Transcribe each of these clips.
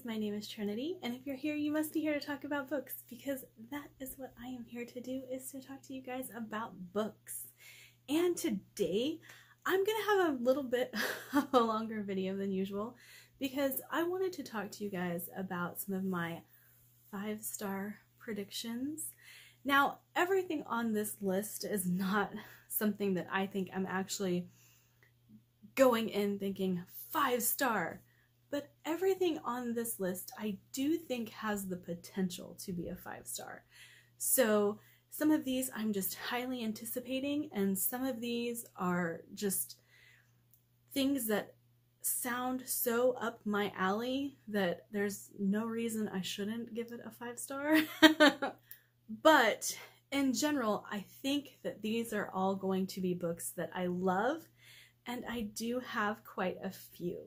my name is Trinity, and if you're here, you must be here to talk about books, because that is what I am here to do, is to talk to you guys about books. And today, I'm gonna have a little bit of a longer video than usual, because I wanted to talk to you guys about some of my 5-star predictions. Now, everything on this list is not something that I think I'm actually going in thinking 5-star. But everything on this list I do think has the potential to be a 5-star. So some of these I'm just highly anticipating, and some of these are just things that sound so up my alley that there's no reason I shouldn't give it a 5-star. But in general, I think that these are all going to be books that I love, and I do have quite a few.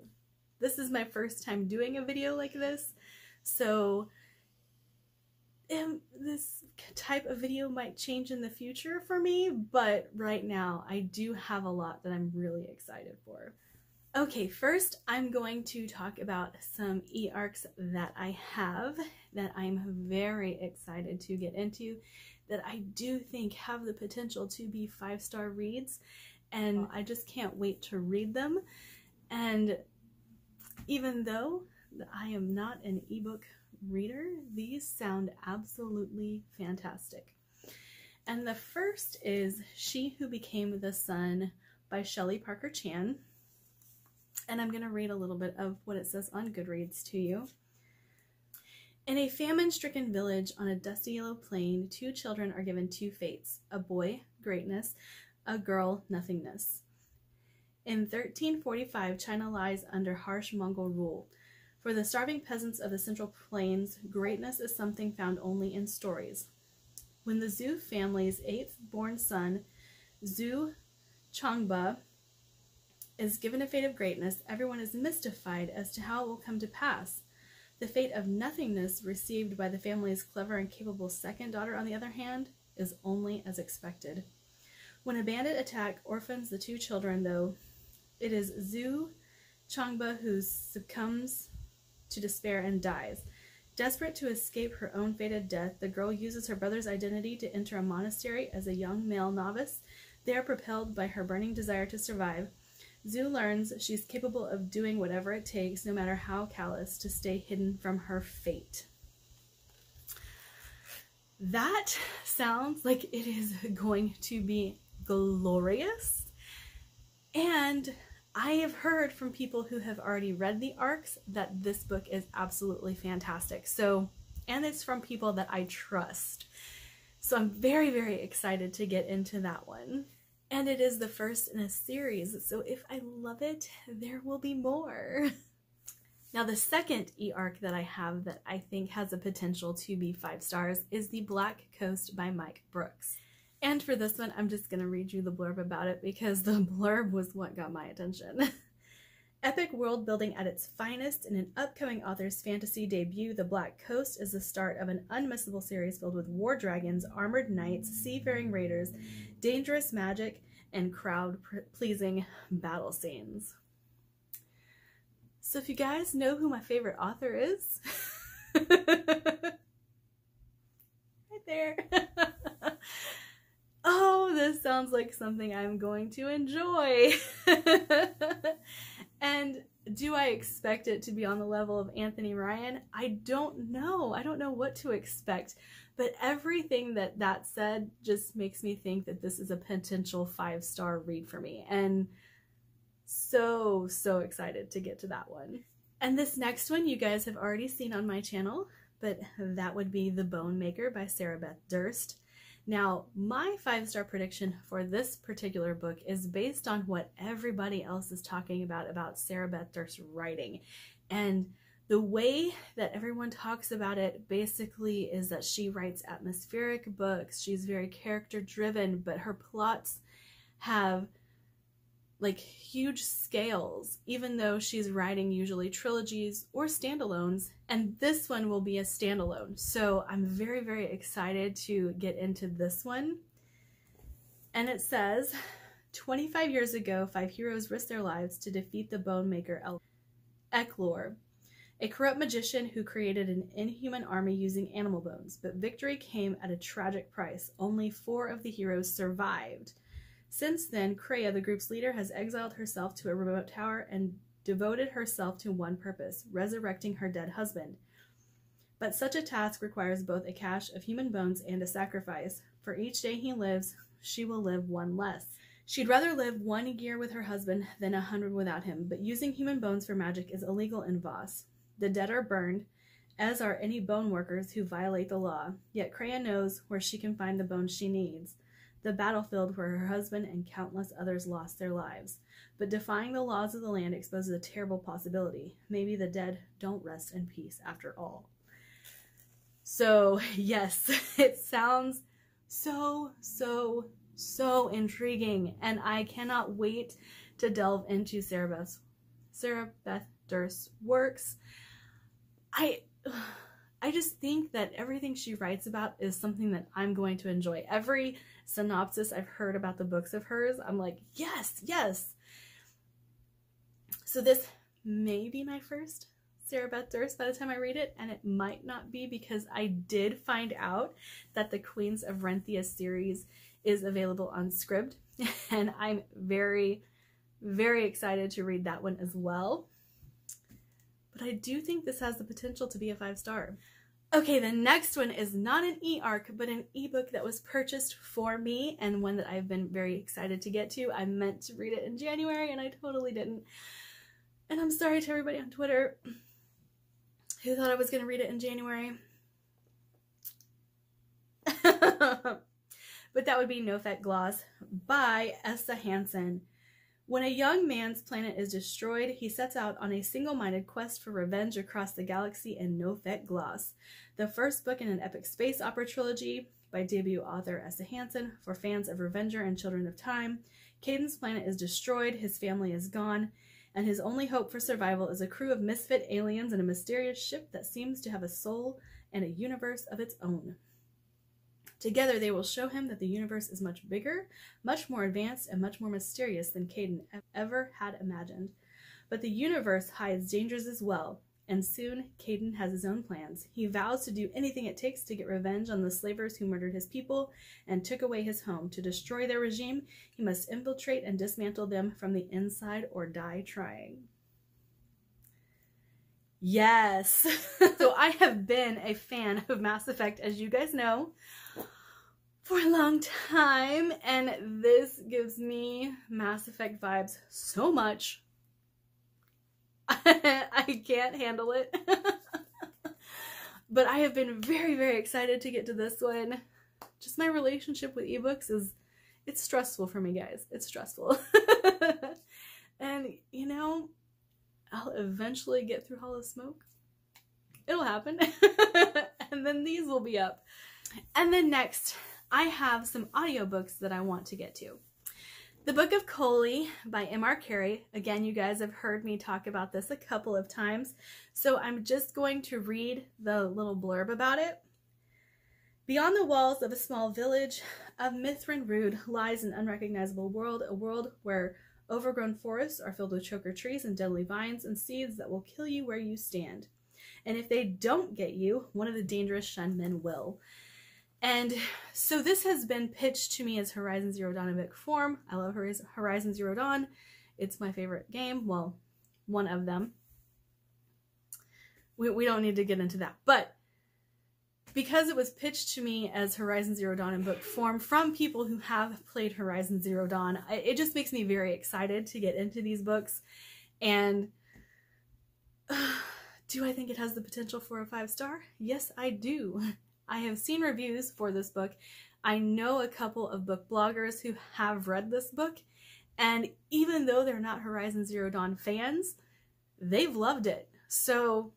This is my first time doing a video like this, so this type of video might change in the future for me, but right now I do have a lot that I'm really excited for. Okay, first I'm going to talk about some e-arcs that I have that I'm very excited to get into, that I do think have the potential to be 5-star reads, and I just can't wait to read them. And even though I am not an ebook reader, these sound absolutely fantastic. And the first is She Who Became the Sun by Shelley Parker Chan. And I'm going to read a little bit of what it says on Goodreads to you. In a famine-stricken village on a dusty yellow plain, 2 children are given 2 fates: a boy, greatness; a girl, nothingness. In 1345, China lies under harsh Mongol rule. For the starving peasants of the Central Plains, greatness is something found only in stories. When the Zhou family's 8th-born son, Zhou Changba, is given a fate of greatness, everyone is mystified as to how it will come to pass. The fate of nothingness received by the family's clever and capable second daughter, on the other hand, is only as expected. When a bandit attack orphans the 2 children, though, it is Zhou Changba who succumbs to despair and dies. Desperate to escape her own fated death, the girl uses her brother's identity to enter a monastery as a young male novice. There, propelled by her burning desire to survive, Zhou learns she's capable of doing whatever it takes, no matter how callous, to stay hidden from her fate. That sounds like it is going to be glorious, and I have heard from people who have already read the arcs that this book is absolutely fantastic. So, and it's from people that I trust. So I'm very, very excited to get into that one. And it is the first in a series, so if I love it, there will be more. Now, the second e-arc that I have that I think has a potential to be 5 stars is The Black Coast by Mike Brooks. And for this one, I'm just going to read you the blurb about it, because the blurb was what got my attention. Epic world building at its finest in an upcoming author's fantasy debut, The Black Coast is the start of an unmissable series filled with war dragons, armored knights, seafaring raiders, dangerous magic, and crowd-pleasing battle scenes. So if you guys know who my favorite author is, right there. Oh, this sounds like something I'm going to enjoy. And do I expect it to be on the level of Anthony Ryan? I don't know. I don't know what to expect. But everything that said just makes me think that this is a potential 5-star read for me. And so excited to get to that one. And this next one you guys have already seen on my channel, but that would be The Bone Maker by Sarah Beth Durst. Now, my 5-star prediction for this particular book is based on what everybody else is talking about Sarah Beth Durst's writing. And the way that everyone talks about it basically is that she writes atmospheric books. She's very character driven, but her plots have like huge scales, even though she's writing usually trilogies or standalones, and this one will be a standalone. So I'm very, very excited to get into this one. And it says, 25 years ago, 5 heroes risked their lives to defeat the Bone Maker Eklor. a corrupt magician who created an inhuman army using animal bones, but victory came at a tragic price. Only 4 of the heroes survived. Since then, Kreia, the group's leader, has exiled herself to a remote tower and devoted herself to one purpose, resurrecting her dead husband. But such a task requires both a cache of human bones and a sacrifice. For each day he lives, she will live 1 less. She'd rather live 1 year with her husband than 100 without him, but using human bones for magic is illegal in Voss. The dead are burned, as are any bone workers who violate the law. Yet Kreia knows where she can find the bones she needs, the battlefield where her husband and countless others lost their lives. But defying the laws of the land exposes a terrible possibility. Maybe the dead don't rest in peace after all. So, yes, it sounds so intriguing, and I cannot wait to delve into Sarah Beth Durst's works. I just think that everything she writes about is something that I'm going to enjoy. Every synopsis I've heard about the books of hers, I'm like, yes, yes. So this may be my first Sarah Beth Durst by the time I read it, and it might not be, because I did find out that the Queens of Renthia series is available on Scribd, and I'm very, very excited to read that one as well. But I do think this has the potential to be a 5-star. Okay, the next one is not an e-arc, but an ebook that was purchased for me, and one that I've been very excited to get to. I meant to read it in January, and I totally didn't. And I'm sorry to everybody on Twitter who thought I was going to read it in January. But that would be Nofet Gloss by Essa Hansen. When a young man's planet is destroyed, he sets out on a single-minded quest for revenge across the galaxy in Nofet Gloss, the first book in an epic space opera trilogy by debut author Essa Hansen. For fans of Revenger and Children of Time, Caden's planet is destroyed, his family is gone, and his only hope for survival is a crew of misfit aliens and a mysterious ship that seems to have a soul and a universe of its own. Together, they will show him that the universe is much bigger, much more advanced, and much more mysterious than Caden ever had imagined. But the universe hides dangers as well, and soon Caden has his own plans. He vows to do anything it takes to get revenge on the slavers who murdered his people and took away his home. To destroy their regime, he must infiltrate and dismantle them from the inside or die trying. Yes! So I have been a fan of Mass Effect, as you guys know, for a long time, and this gives me Mass Effect vibes so much. I can't handle it. But I have been very, very excited to get to this one. Just my relationship with ebooks it's stressful for me, guys. It's stressful. And, you know, I'll eventually get through Hall of Smoke. It'll happen. And then these will be up. And then next, I have some audiobooks that I want to get to. The Book of Coley by M.R. Carey. Again, you guys have heard me talk about this a couple of times, so I'm just going to read the little blurb about it. Beyond the walls of a small village of Mithrin Rood lies an unrecognizable world, a world where overgrown forests are filled with choker trees and deadly vines and seeds that will kill you where you stand. And if they don't get you, one of the dangerous shunned men will. And so this has been pitched to me as Horizon Zero Dawn in book form. I love Horizon Zero Dawn. It's my favorite game. Well, one of them. We don't need to get into that. But because it was pitched to me as Horizon Zero Dawn in book form from people who have played Horizon Zero Dawn, it just makes me very excited to get into these books. And do I think it has the potential for a 5-star? Yes, I do. I have seen reviews for this book. I know a couple of book bloggers who have read this book, and even though they're not Horizon Zero Dawn fans, they've loved it. So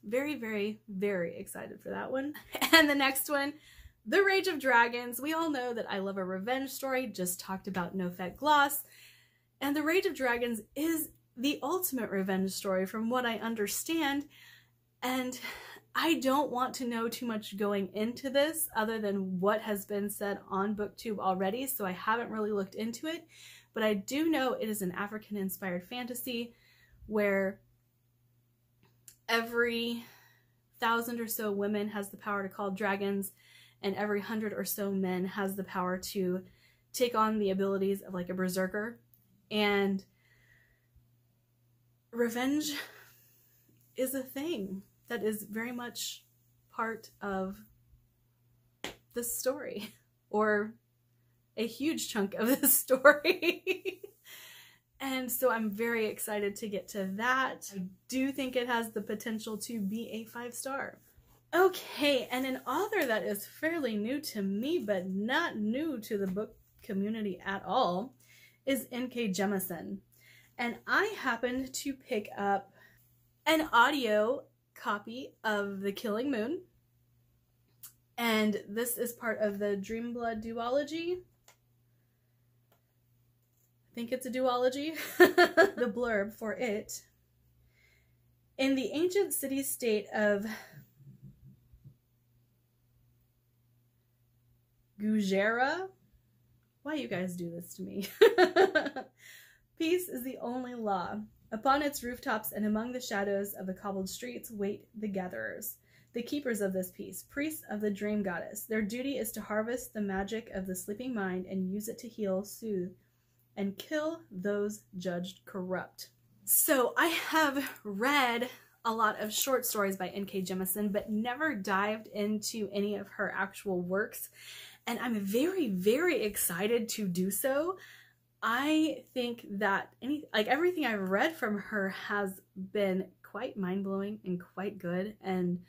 very, very, very excited for that one. And the next one, The Rage of Dragons. We all know that I love a revenge story, just talked about Nofet Gloss, and The Rage of Dragons is the ultimate revenge story from what I understand, and I don't want to know too much going into this other than what has been said on BookTube already, so I haven't really looked into it, but I do know it is an African-inspired fantasy where every 1,000 or so women has the power to call dragons, and every 100 or so men has the power to take on the abilities of like a berserker. And revenge is a thing that is very much part of this story, or a huge chunk of this story. And so I'm very excited to get to that. I do think it has the potential to be a 5-star. Okay, and an author that is fairly new to me, but not new to the book community at all, is N.K. Jemisin. And I happened to pick up an audio copy of The Killing Moon. And this is part of the Dreamblood duology. I think it's a duology. The blurb for it. In the ancient city-state of Gujera. Why you guys do this to me? Peace is the only law. Upon its rooftops and among the shadows of the cobbled streets wait the gatherers, the keepers of this peace, priests of the dream goddess. Their duty is to harvest the magic of the sleeping mind and use it to heal, soothe, and kill those judged corrupt. So I have read a lot of short stories by N.K. Jemisin, but never dived into any of her actual works. And I'm very, very excited to do so. I think that everything I've read from her has been quite mind-blowing and quite good. And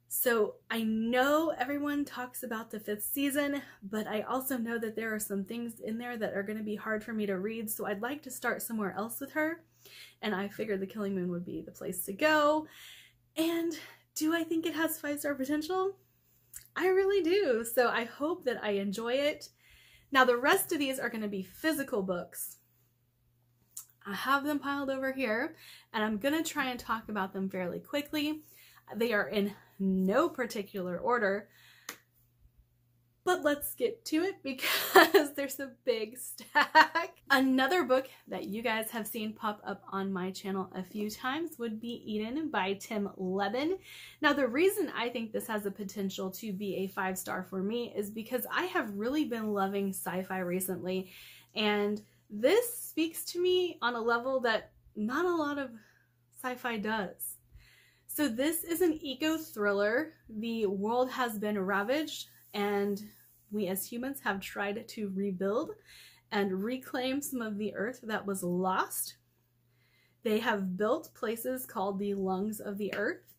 so I know everyone talks about the 5th season, but I also know that there are some things in there that are going to be hard for me to read. So I'd like to start somewhere else with her. And I figured The Killing Moon would be the place to go. And do I think it has 5-star potential? I really do. So I hope that I enjoy it. Now the rest of these are going to be physical books. I have them piled over here, and I'm going to try and talk about them fairly quickly. They are in no particular order, but let's get to it because there's a big stack. Another book that you guys have seen pop up on my channel a few times would be Eden by Tim Levin. Now, the reason I think this has the potential to be a 5-star for me is because I have really been loving sci-fi recently, and this speaks to me on a level that not a lot of sci-fi does. So this is an eco-thriller. The world has been ravaged, and we as humans have tried to rebuild and reclaim some of the earth that was lost. They have built places called the lungs of the earth.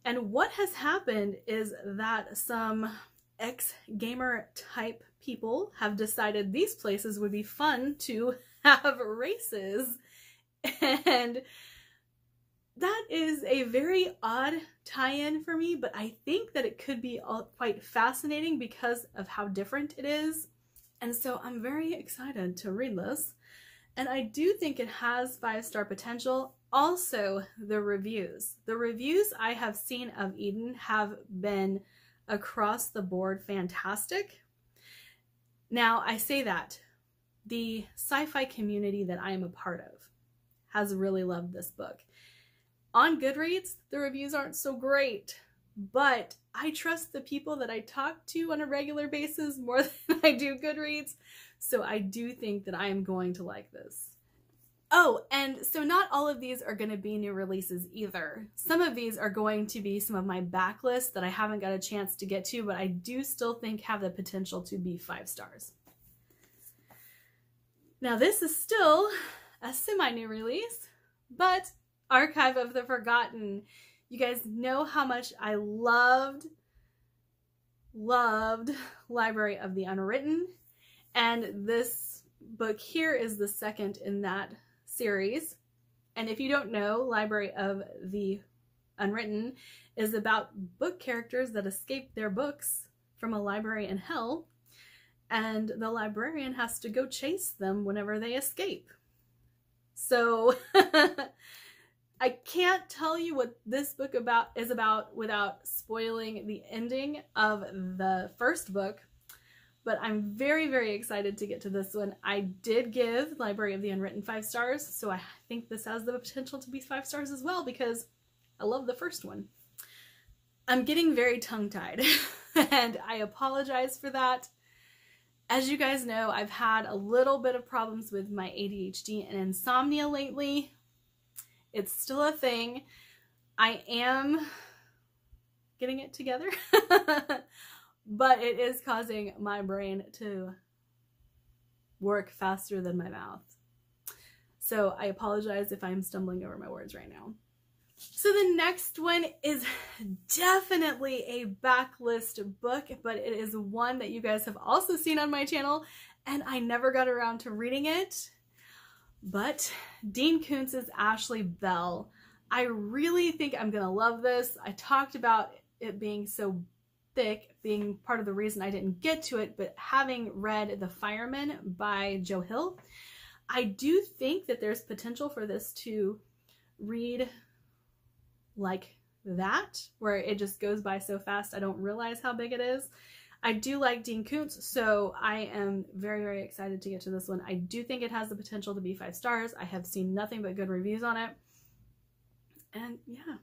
And what has happened is that some ex-gamer type people have decided these places would be fun to have races. And that is a very odd tie-in for me, but I think that it could be quite fascinating because of how different it is. And so I'm very excited to read this. And I do think it has 5-star potential. Also, the reviews. The reviews I have seen of Eden have been across the board fantastic. Now, I say that the sci-fi community that I am a part of has really loved this book. On Goodreads, the reviews aren't so great, but I trust the people that I talk to on a regular basis more than I do Goodreads, so I do think that I am going to like this. Oh, and so not all of these are going to be new releases either. Some of these are going to be some of my backlist that I haven't got a chance to get to, but I do still think have the potential to be 5 stars. Now this is still a semi-new release, but Archive of the Forgotten. You guys know how much I loved Library of the Unwritten, and this book here is the second in that series. And if you don't know, Library of the Unwritten is about book characters that escape their books from a library in hell, and the librarian has to go chase them whenever they escape. So I can't tell you what this book is about without spoiling the ending of the first book, but I'm very, very excited to get to this one. I did give Library of the Unwritten 5 stars, so I think this has the potential to be 5 stars as well because I love the first one. I'm getting very tongue-tied and I apologize for that. As you guys know, I've had a little bit of problems with my ADHD and insomnia lately. It's still a thing. I am getting it together, but it is causing my brain to work faster than my mouth. So I apologize if I'm stumbling over my words right now. So the next one is definitely a backlist book, but it is one that you guys have also seen on my channel, and I never got around to reading it. But Dean Koontz's Ashley Bell. I really think I'm gonna love this. I talked about it being so thick, being part of the reason I didn't get to it, but having read The Fireman by Joe Hill, I do think that there's potential for this to read like that, where it just goes by so fast I don't realize how big it is. I do like Dean Koontz, so I am very, very excited to get to this one. I do think it has the potential to be 5 stars. I have seen nothing but good reviews on it. And yeah,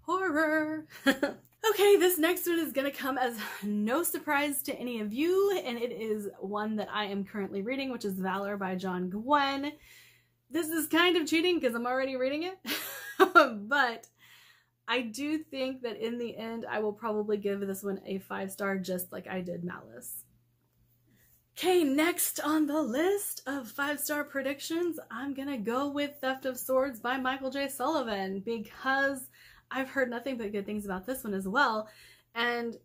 horror. Okay, this next one is gonna come as no surprise to any of you, and it is one that I am currently reading, which is Valor by John Gwynne. This is kind of cheating because I'm already reading it, but I do think that in the end, I will probably give this one a 5 star, just like I did Malice. Okay, next on the list of 5 star predictions, I'm gonna go with Theft of Swords by Michael J. Sullivan, because I've heard nothing but good things about this one as well. And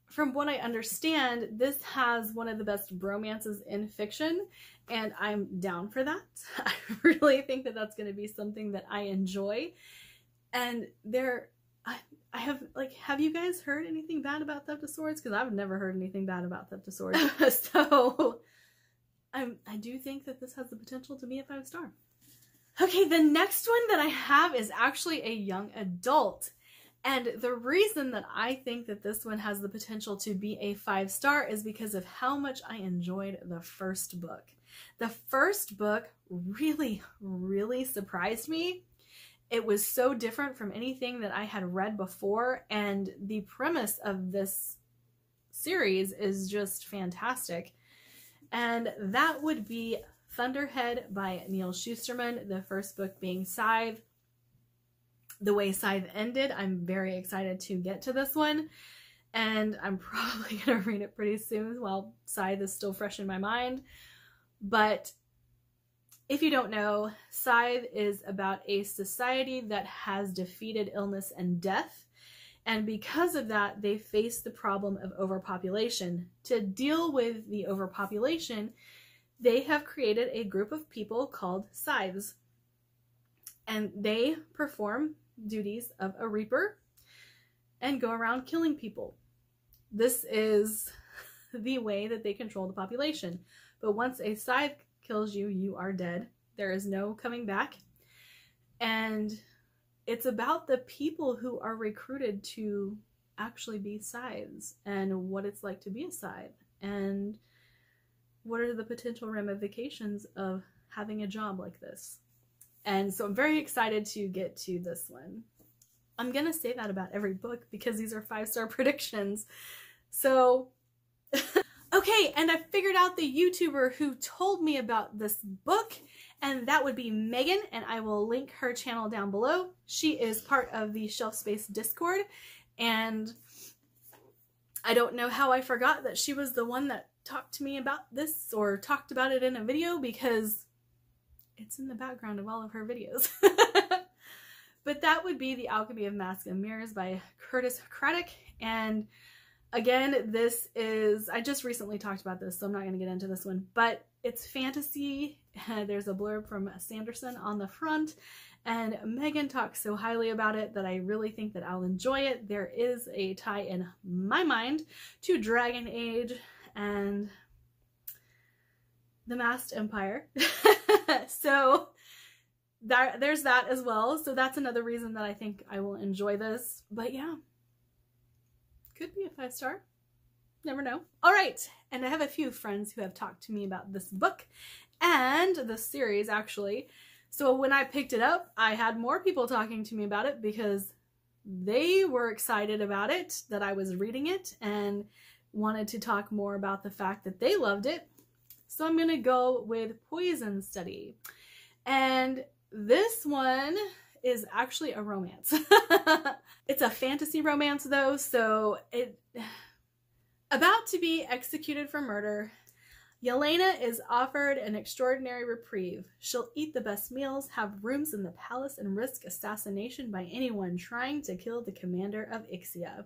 from what I understand, this has one of the best bromances in fiction, and I'm down for that. I really think that that's going to be something that I enjoy. And I have you guys heard anything bad about Theft of Swords? Because I've never heard anything bad about Theft of Swords. So I do think that this has the potential to be a 5 star. Okay, the next one that I have is actually a young adult. And the reason that I think that this one has the potential to be a 5 star is because of how much I enjoyed the first book. The first book really, really surprised me. It was so different from anything that I had read before, and the premise of this series is just fantastic. And that would be Thunderhead by Neil Shusterman, the first book being Scythe. The way Scythe ended, I'm very excited to get to this one, and I'm probably going to read it pretty soon while Scythe is still fresh in my mind. But if you don't know, Scythe is about a society that has defeated illness and death, and because of that, they face the problem of overpopulation. To deal with the overpopulation, they have created a group of people called Scythes, and they perform duties of a reaper and go around killing people. This is the way that they control the population. But once a Scythe kills you, you are dead. There is no coming back. And it's about the people who are recruited to actually be Scythes and what it's like to be a Scythe and what are the potential ramifications of having a job like this. And so I'm very excited to get to this one. I'm gonna say that about every book because these are 5 star predictions. So, okay, and I figured out the YouTuber who told me about this book, and that would be Megan, and I will link her channel down below. She is part of the Shelf Space Discord, and I don't know how I forgot that she was the one that talked to me about this or talked about it in a video, because it's in the background of all of her videos. But that would be The Alchemy of Masks and Mirrors by Curtis Craddock. And again, this is, I just recently talked about this, so I'm not going to get into this one, but it's fantasy. There's a blurb from Sanderson on the front, and Megan talks so highly about it that I really think that I'll enjoy it. There is a tie in my mind to Dragon Age and the Masked Empire. So there's that as well. So that's another reason that I think I will enjoy this. But yeah, could be a 5 star. Never know. All right, and I have a few friends who have talked to me about this book and the series actually. So when I picked it up, I had more people talking to me about it because they were excited about it, that I was reading it, and wanted to talk more about the fact that they loved it. So I'm going to go with Poison Study. And this one is actually a romance. It's a fantasy romance though, so about to be executed for murder, Yelena is offered an extraordinary reprieve. She'll eat the best meals, have rooms in the palace, and risk assassination by anyone trying to kill the commander of Ixia.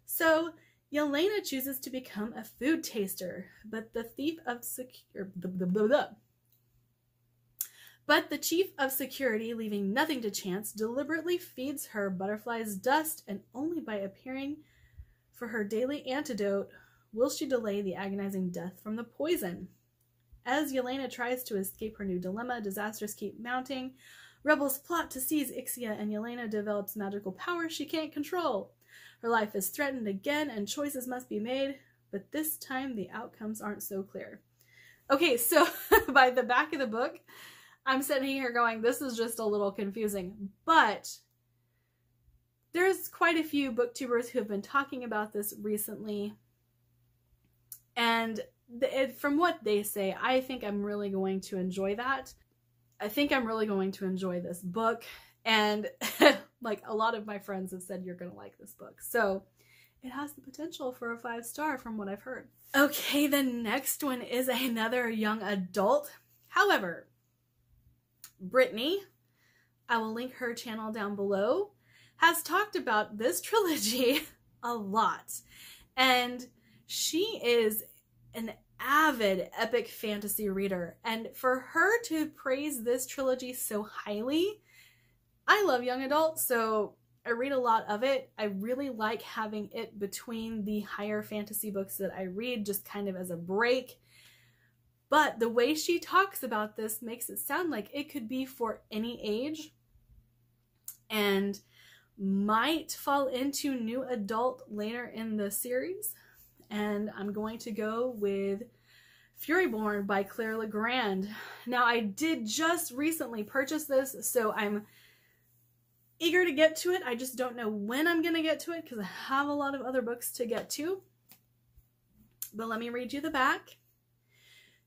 So Yelena chooses to become a food taster, but the chief of security, leaving nothing to chance, deliberately feeds her butterfly's dust, and only by appearing for her daily antidote will she delay the agonizing death from the poison. As Yelena tries to escape her new dilemma, disasters keep mounting. Rebels plot to seize Ixia, and Yelena develops magical powers she can't control. Her life is threatened again, and choices must be made, but this time the outcomes aren't so clear. Okay, so by the back of the book, I'm sitting here going, this is just a little confusing, but there's quite a few booktubers who have been talking about this recently, and from what they say, I think I'm really going to enjoy that. I think I'm really going to enjoy this book, and like a lot of my friends have said, you're going to like this book. So it has the potential for a 5-star from what I've heard. Okay, the next one is another young adult. However, Brittany, I will link her channel down below, has talked about this trilogy a lot. And she is an avid epic fantasy reader. And for her to praise this trilogy so highly, I love young adult, so I read a lot of it. I really like having it between the higher fantasy books that I read, just kind of as a break. But the way she talks about this makes it sound like it could be for any age and might fall into new adult later in the series. And I'm going to go with Furyborn by Claire Legrand. Now, I did just recently purchase this, so I'm eager to get to it. I just don't know when I'm going to get to it because I have a lot of other books to get to. But let me read you the back.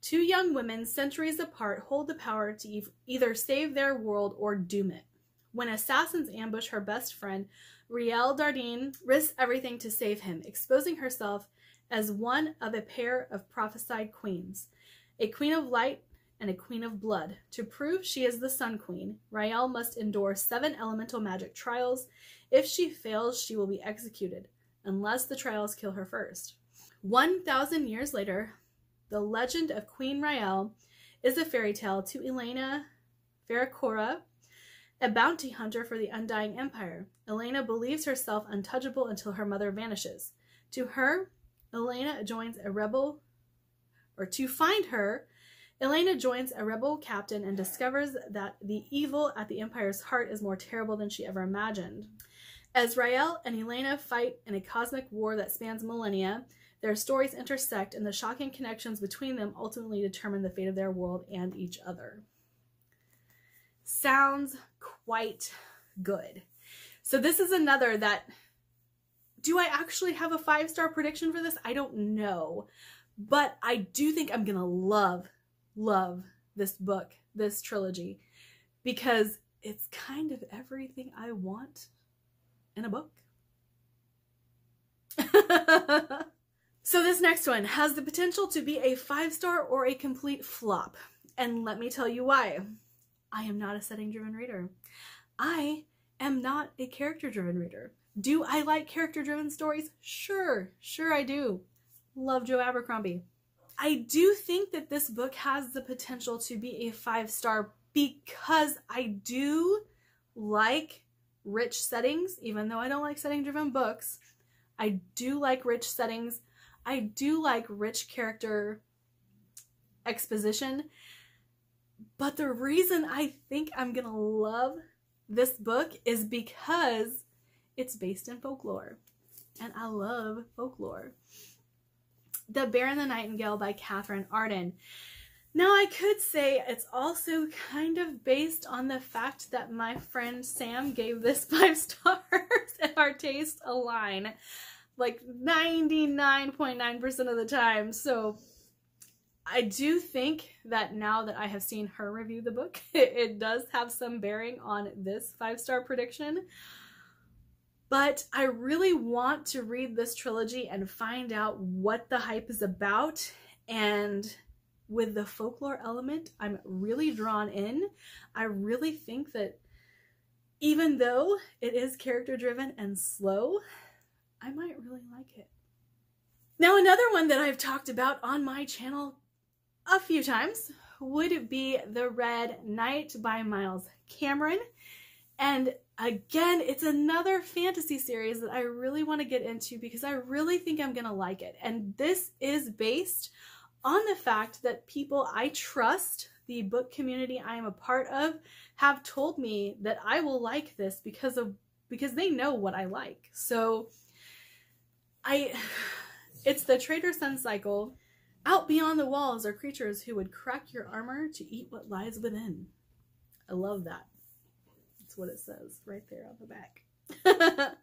2 young women, centuries apart, hold the power to either save their world or doom it. When assassins ambush her best friend, Riel Dardine risks everything to save him, exposing herself as one of a pair of prophesied queens, a queen of light and a queen of blood. To prove she is the Sun Queen, Riel must endure 7 elemental magic trials. If she fails, she will be executed, unless the trials kill her first. 1,000 years later, the legend of Queen Riel is a fairy tale to Elena Ferracora, a bounty hunter for the Undying Empire. Elena believes herself untouchable until her mother vanishes. To her, Elena joins a rebel, or to find her, Elena joins a rebel captain and discovers that the evil at the Empire's heart is more terrible than she ever imagined. As Riel and Elena fight in a cosmic war that spans millennia, their stories intersect, and the shocking connections between them ultimately determine the fate of their world and each other. Sounds quite good. So this is another that, do I actually have a 5-star prediction for this? I don't know. But I do think I'm going to love this book, this trilogy, because it's kind of everything I want in a book. So this next one has the potential to be a 5-star or a complete flop. And let me tell you why. I am not a setting-driven reader. I am not a character-driven reader. Do I like character-driven stories? Sure I do. Love Joe Abercrombie. I do think that this book has the potential to be a 5-star because I do like rich settings, even though I don't like setting-driven books. I do like rich settings. I do like rich character exposition. But the reason I think I'm gonna love this book is because it's based in folklore. And I love folklore. The Bear and the Nightingale by Catherine Arden. Now, I could say it's also kind of based on the fact that my friend Sam gave this 5 stars and our tastes align like 99.9% of the time. So I do think that now that I have seen her review the book, it does have some bearing on this 5-star prediction. But I really want to read this trilogy and find out what the hype is about. And with the folklore element, I'm really drawn in. I really think that even though it is character driven and slow, I might really like it. Now, another one that I've talked about on my channel a few times would be The Red Knight by Miles Cameron. And again, it's another fantasy series that I really want to get into because I really think I'm going to like it. And this is based on the fact that people I trust, the book community I am a part of, have told me that I will like this because they know what I like. So it's the Traitor Sun cycle. Out beyond the walls are creatures who would crack your armor to eat what lies within. I love that. That's what it says right there on the back.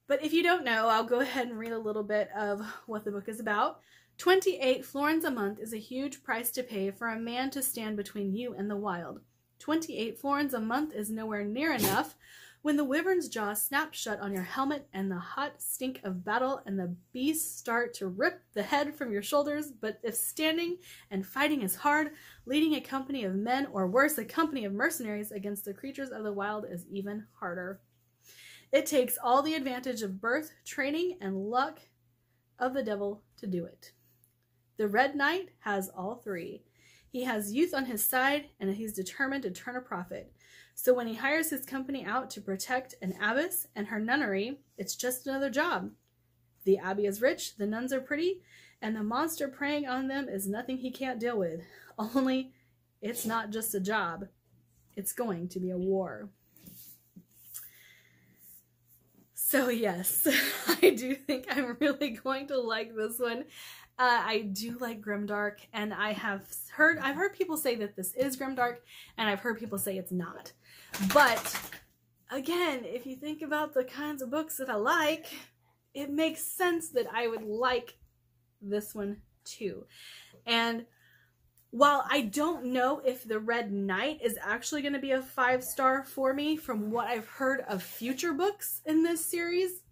But if you don't know, I'll go ahead and read a little bit of what the book is about. 28 florins a month is a huge price to pay for a man to stand between you and the wild. 28 florins a month is nowhere near enough when the wyvern's jaw snaps shut on your helmet and the hot stink of battle and the beasts start to rip the head from your shoulders. But if standing and fighting is hard, leading a company of men, or worse, a company of mercenaries against the creatures of the wild is even harder. It takes all the advantage of birth, training, and luck of the devil to do it. The Red Knight has all 3. He has youth on his side, and he's determined to turn a profit. So when he hires his company out to protect an abbess and her nunnery, it's just another job. The abbey is rich, the nuns are pretty, and the monster preying on them is nothing he can't deal with. Only, it's not just a job. It's going to be a war. So yes, I do think I'm really going to like this one. I do like grimdark, and I've heard people say that this is grimdark, and I've heard people say it's not. But again, if you think about the kinds of books that I like, it makes sense that I would like this one too. And while I don't know if The Red Knight is actually going to be a 5-star for me from what I've heard of future books in this series,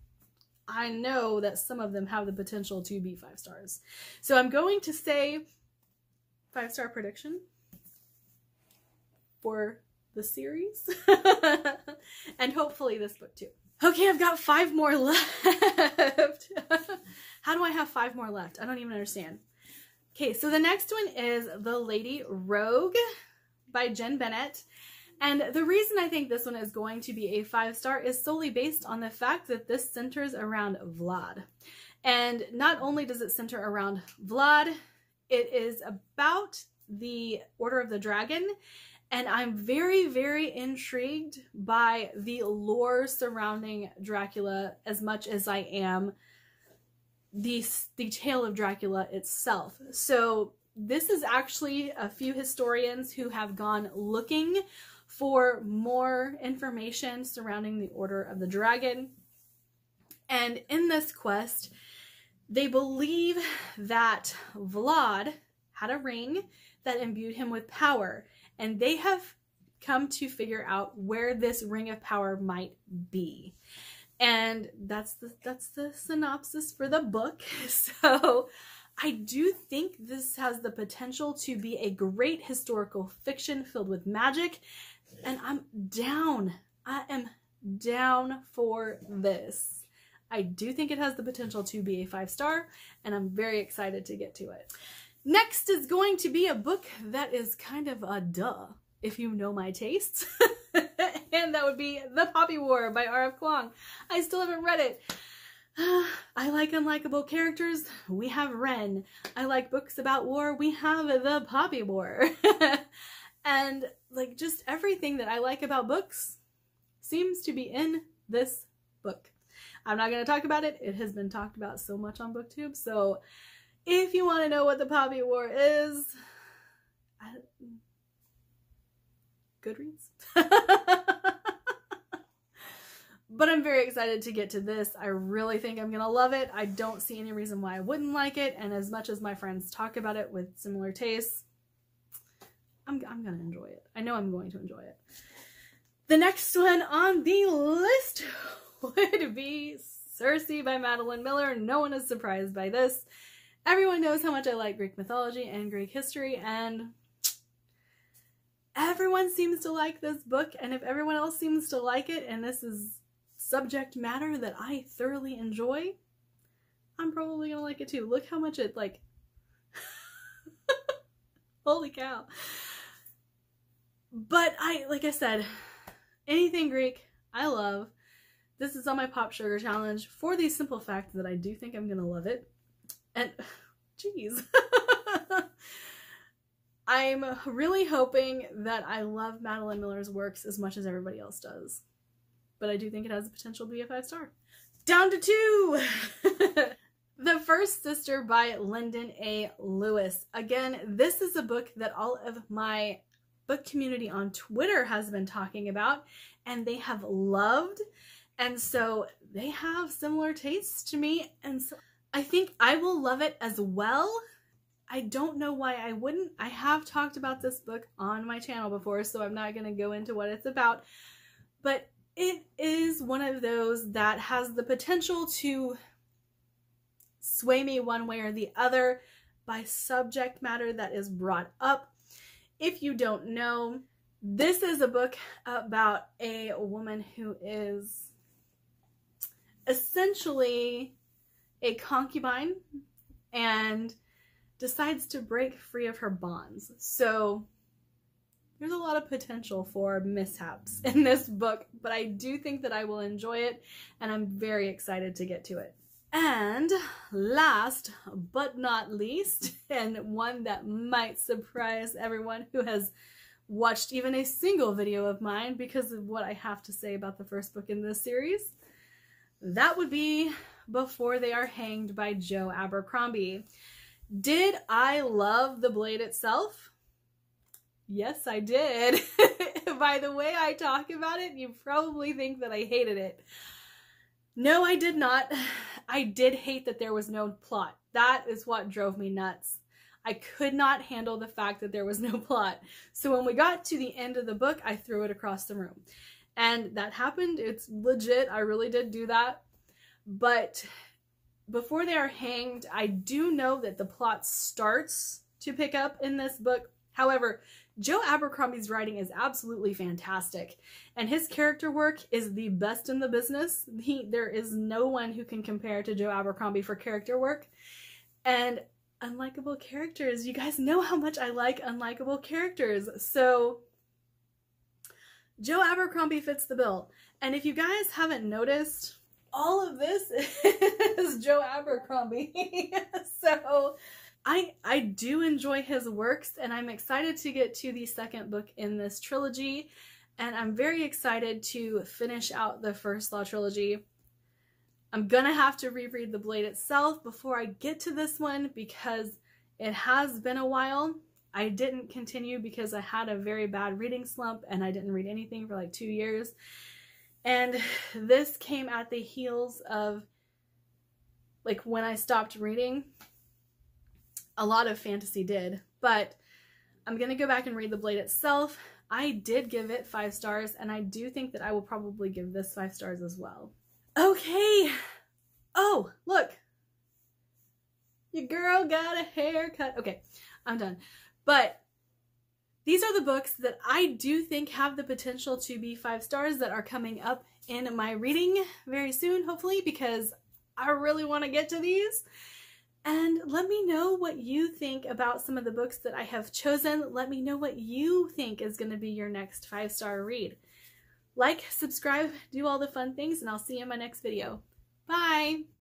I know that some of them have the potential to be 5 stars. So I'm going to say 5-star prediction for the series. And hopefully this book too. Okay, I've got 5 more left. How do I have 5 more left? I don't even understand. Okay, so the next one is The Lady Rogue by Jen Bennett. And the reason I think this one is going to be a 5-star is solely based on the fact that this centers around Vlad. And not only does it center around Vlad, it is about the Order of the Dragon. And I'm very, very intrigued by the lore surrounding Dracula as much as I am the tale of Dracula itself. So this is actually a few historians who have gone looking for more information surrounding the Order of the Dragon. And in this quest, they believe that Vlad had a ring that imbued him with power, and they have come to figure out where this ring of power might be. And that's the synopsis for the book. So I do think this has the potential to be a great historical fiction filled with magic, and I'm down. I am down for this. I do think it has the potential to be a 5-star, and I'm very excited to get to it. Next is going to be a book that is kind of a duh, if you know my tastes. And that would be The Poppy War by R.F. Kuang. I still haven't read it. I like unlikable characters. We have Ren. I like books about war. We have The Poppy War. And like just everything that I like about books seems to be in this book. I'm not going to talk about it. It has been talked about so much on BookTube. So if you want to know what The Poppy War is, Goodreads. But I'm very excited to get to this. I really think I'm gonna love it. I don't see any reason why I wouldn't like it, and as much as my friends talk about it with similar tastes, I'm gonna enjoy it. I know I'm going to enjoy it. The next one on the list would be Cersei by Madeline Miller. No one is surprised by this. Everyone knows how much I like Greek mythology and Greek history, and everyone seems to like this book, and if everyone else seems to like it, and this is subject matter that I thoroughly enjoy, I'm probably gonna like it too. Look how much it, like, holy cow. But like I said, anything Greek, I love. This is on my Pop Sugar Challenge for the simple fact that I do think I'm gonna love it. And, geez. I'm really hoping that I love Madeline Miller's works as much as everybody else does. But I do think it has the potential to be a 5-star. Down to 2! The First Sister by Lyndon A. Lewis. Again, this is a book that all of my book community on Twitter has been talking about, and they have loved. And so they have similar tastes to me, and so I think I will love it as well. I don't know why I wouldn't. I have talked about this book on my channel before, so I'm not going to go into what it's about. But it is one of those that has the potential to sway me one way or the other by subject matter that is brought up. If you don't know, this is a book about a woman who is essentially a concubine and decides to break free of her bonds. So there's a lot of potential for mishaps in this book, but I do think that I will enjoy it, and I'm very excited to get to it. And last but not least, and one that might surprise everyone who has watched even a single video of mine because of what I have to say about the first book in this series, that would be Before They Are Hanged by Joe Abercrombie. Did I love the blade itself? Yes, I did. By the way I talk about it, you probably think that I hated it. No, I did not. I did hate that there was no plot. That is what drove me nuts. I could not handle the fact that there was no plot. So when we got to the end of the book, I threw it across the room. And that happened. It's legit. I really did do that. But Before They Are Hanged, I do know that the plot starts to pick up in this book. However, Joe Abercrombie's writing is absolutely fantastic, and his character work is the best in the business. There is no one who can compare to Joe Abercrombie for character work. And unlikable characters, you guys know how much I like unlikable characters, so Joe Abercrombie fits the bill. And if you guys haven't noticed, all of this is Joe Abercrombie. So I do enjoy his works, and I'm excited to get to the second book in this trilogy, and I'm very excited to finish out the First Law trilogy. I'm gonna have to reread The Blade itself before I get to this one because it has been a while. I didn't continue because I had a very bad reading slump and I didn't read anything for like 2 years. And this came at the heels of, like, when I stopped reading, a lot of fantasy did. But I'm going to go back and read The Blade itself. I did give it 5 stars, and I do think that I will probably give this 5 stars as well. Okay. Oh, look. Your girl got a haircut. Okay, I'm done. But these are the books that I do think have the potential to be 5 stars that are coming up in my reading very soon, hopefully, because I really want to get to these. And let me know what you think about some of the books that I have chosen. Let me know what you think is going to be your next 5-star read. Like, subscribe, do all the fun things, and I'll see you in my next video. Bye!